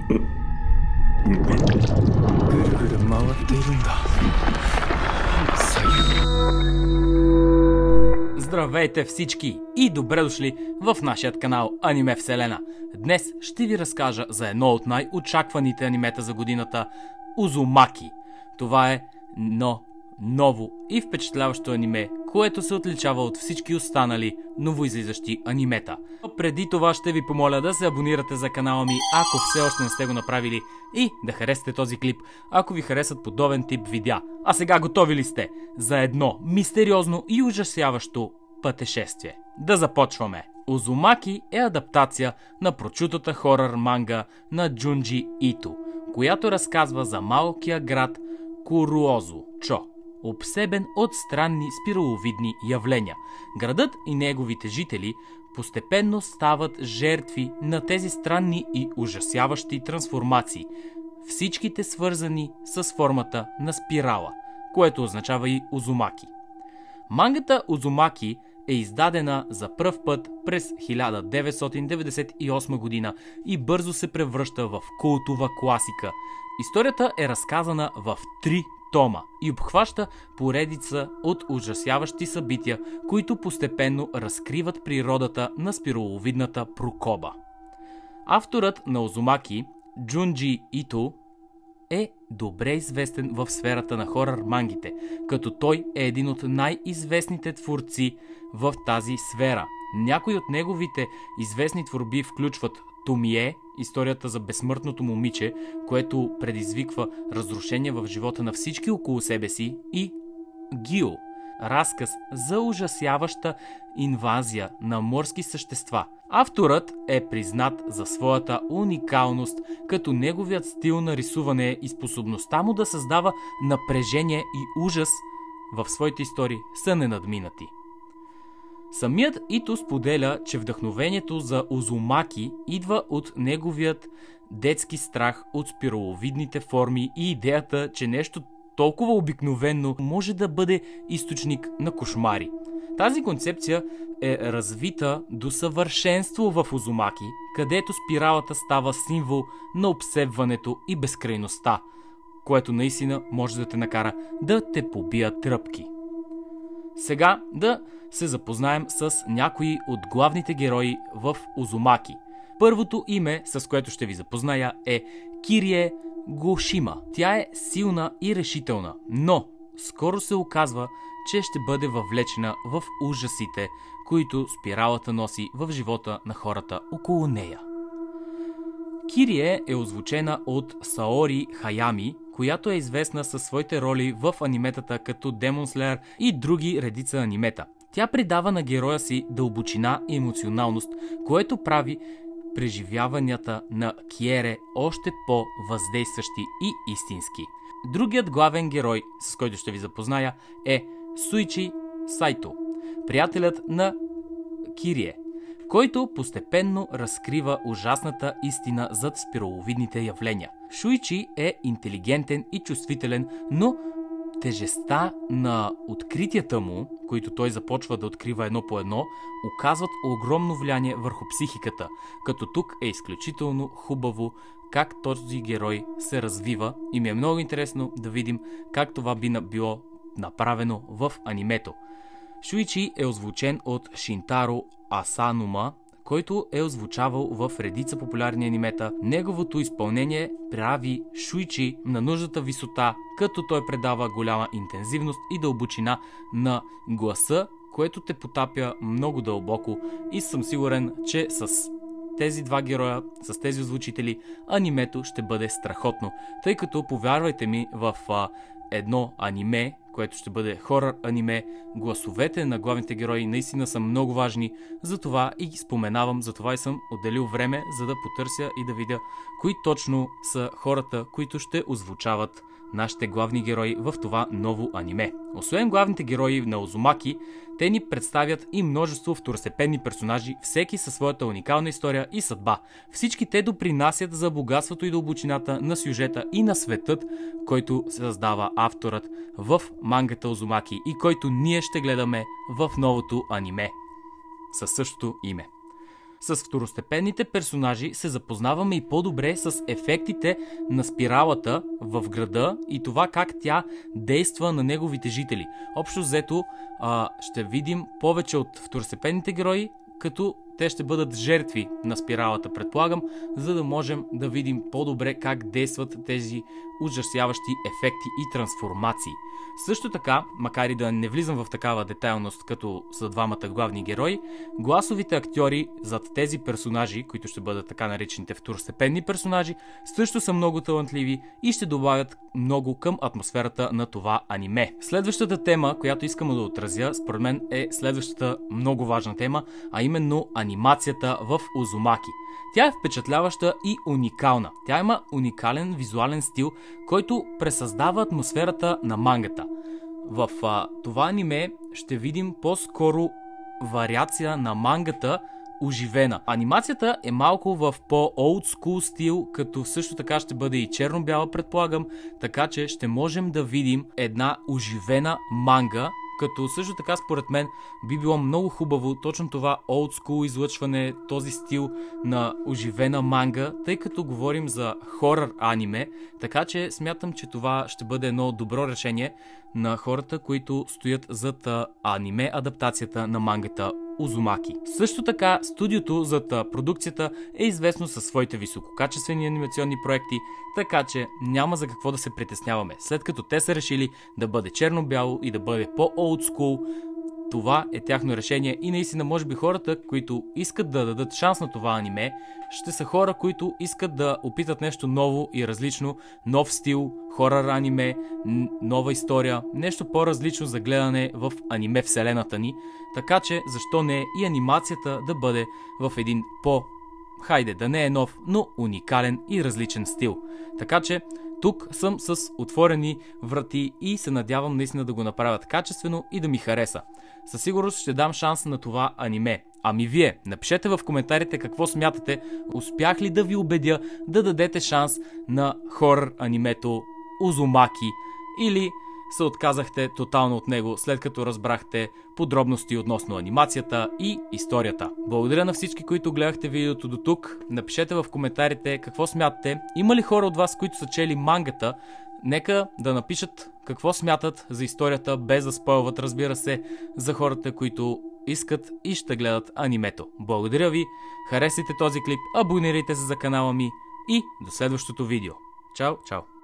ぐるぐる回っているんだ。Здравейте всички и добре дошли в нашия канал Аниме Вселена. Днес ще ви разкажа за едно от най-очакваните анимета за годината – Узумаки. Това е ново и впечатляващо аниме, което се отличава от всички останали новоизлизащи анимета. Преди това ще ви помоля да се абонирате за канала ми, ако все още не сте го направили, и да харесате този клип, ако ви харесат подобен тип видеа. А сега готови ли сте за едно мистериозно и ужасяващо пътешествие? Да започваме! Узумаки е адаптация на прочутата хорър манга на Джунджи Ито, която разказва за малкия град Куруозо-чо, обсебен от странни спираловидни явления. Градът и неговите жители постепенно стават жертви на тези странни и ужасяващи трансформации, всичките свързани с формата на спирала, което означава и Узумаки. Мангата Узумаки е издадена за пръв път през 1998 година и бързо се превръща в култова класика. Историята е разказана в 3 тома и обхваща поредица от ужасяващи събития, които постепенно разкриват природата на спираловидната прокоба. Авторът на Узумаки, Джунджи Ито, е добре известен в сферата на хорър мангите, като той е един от най-известните творци в тази сфера. Някои от неговите известни творби включват Томие, историята за безсмъртното момиче, което предизвиква разрушение в живота на всички около себе си, и Гио, разказ за ужасяваща инвазия на морски същества. Авторът е признат за своята уникалност, като неговият стил на рисуване и способността му да създава напрежение и ужас в своите истории са ненадминати. Самият Ито споделя, че вдъхновението за Узумаки идва от неговият детски страх от спираловидните форми и идеята, че нещо толкова обикновено може да бъде източник на кошмари. Тази концепция е развита до съвършенство в Узумаки, където спиралата става символ на обсебването и безкрайността, което наистина може да те накара да те побият тръпки. Сега да се запознаем с някои от главните герои в Узумаки. Първото име, с което ще ви запозная, е Кирие Гошима. Тя е силна и решителна, но скоро се оказва, че ще бъде въвлечена в ужасите, които спиралата носи в живота на хората около нея. Кирие е озвучена от Саори Хаями, която е известна със своите роли в аниметата като Demon Slayer и други редица анимета. Тя придава на героя си дълбочина и емоционалност, което прави преживяванията на Киере още по-въздействащи и истински. Другият главен герой, с който ще ви запозная, е Суичи Сайто, приятелят на Кирие, който постепенно разкрива ужасната истина зад спираловидните явления. Шуичи е интелигентен и чувствителен, но тежестта на откритията му, които той започва да открива едно по едно, оказват огромно влияние върху психиката, като тук е изключително хубаво как този герой се развива и ми е много интересно да видим как това би било направено в анимето. Шуичи е озвучен от Шинтаро Асанума, който е озвучавал в редица популярни анимета. Неговото изпълнение прави Шуичи на нужната висота, като той предава голяма интензивност и дълбочина на гласа, което те потапя много дълбоко, и съм сигурен, че с тези два героя, с тези озвучители, анимето ще бъде страхотно, тъй като, повярвайте ми, в едно аниме, което ще бъде хорър аниме, гласовете на главните герои наистина са много важни, затова и ги споменавам, затова и съм отделил време, за да потърся и да видя кои точно са хората, които ще озвучават нашите главни герои в това ново аниме. Освен главните герои на Узумаки, те ни представят и множество второстепенни персонажи, всеки със своята уникална история и съдба. Всички те допринасят за богатството и дълбочината на сюжета и на светът, който създава авторът в мангата Узумаки и който ние ще гледаме в новото аниме със същото име. С второстепенните персонажи се запознаваме и по-добре с ефектите на спиралата в града и това как тя действа на неговите жители. Общо взето ще видим повече от второстепенните герои, като те ще бъдат жертви на спиралата, предполагам, за да можем да видим по-добре как действат тези ужасяващи ефекти и трансформации. Също така, макар и да не влизам в такава детайлност като за двамата главни герои, гласовите актьори зад тези персонажи, които ще бъдат така наречените второстепенни персонажи, също са много талантливи и ще добавят много към атмосферата на това аниме. Следващата тема, която искам да отразя, според мен е следващата много важна тема, а именно анимацията в Узумаки. Тя е впечатляваща и уникална. Тя има уникален визуален стил, който пресъздава атмосферата на мангата. В това аниме ще видим по-скоро вариация на мангата оживена. Анимацията е малко в по-олдскул стил, като също така ще бъде и черно-бяла, предполагам, така че ще можем да видим една оживена манга, като също така според мен би било много хубаво точно това олдскул излъчване, този стил на оживена манга, тъй като говорим за хорър аниме, така че смятам, че това ще бъде едно добро решение на хората, които стоят зад аниме адаптацията на мангата Узумаки. Също така студиото зад продукцията е известно със своите висококачествени анимационни проекти, така че няма за какво да се притесняваме. След като те са решили да бъде черно-бяло и да бъде по-олдскул, това е тяхно решение и наистина може би хората, които искат да дадат шанс на това аниме, ще са хора, които искат да опитат нещо ново и различно, нов стил, хорър аниме, нова история, нещо по-различно за гледане в аниме вселената ни, така че защо не и анимацията да бъде в един хайде да не е нов, но уникален и различен стил. Така че тук съм с отворени врати и се надявам наистина да го направят качествено и да ми хареса. Със сигурност ще дам шанс на това аниме. Ами вие, напишете в коментарите какво смятате, успях ли да ви убедя да дадете шанс на хорър анимето Узумаки или се отказахте тотално от него, след като разбрахте подробности относно анимацията и историята. Благодаря на всички, които гледахте видеото до тук. Напишете в коментарите какво смятате. Има ли хора от вас, които са чели мангата? Нека да напишат какво смятат за историята, без да спойлват, разбира се, за хората, които искат и ще гледат анимето. Благодаря ви, харесайте този клип, абонирайте се за канала ми и до следващото видео. Чао, чао!